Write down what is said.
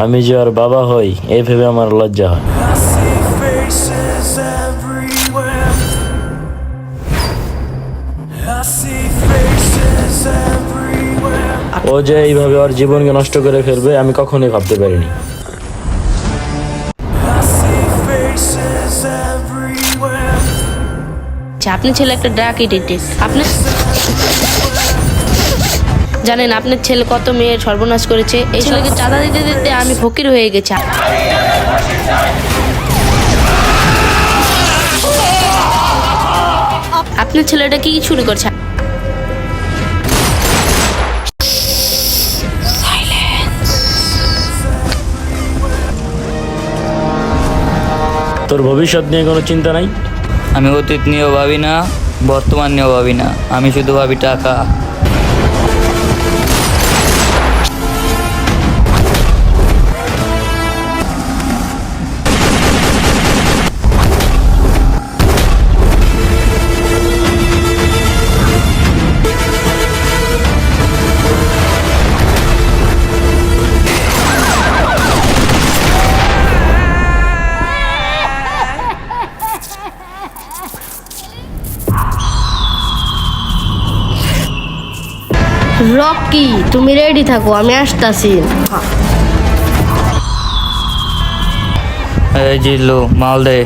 আমি যে ওর বাবা হই এই ভেবে আমার লজ্জা হয়। I see faces everywhere. I see faces everywhere. ও যে এইভাবে ওর জীবনকে নষ্ট করে ফেলবে আমি কখনোই ভাবতে পারিনি। I see faces everywhere. আপনি ছেলে একটা ড্রাগ এডিক্টেড। আপনি জানেন আপনার ছেলে কত মেয়ের সর্বনাশ করেছে? এই ছেলেকে চাঁদা দিতে দিতে আমি ফকির হয়ে গেছি। আপনার ছেলেটা কি চুরি করছে? তোর ভবিষ্যৎ নিয়ে কোনো চিন্তা নাই? আমি অতীত নিয়েও ভাবি না, বর্তমান নিয়েও ভাবি না, আমি শুধু ভাবি টাকা। রকি, তুমি রেডি থাকো, আমি আসতাছি। এই জিল্লু মাল দে।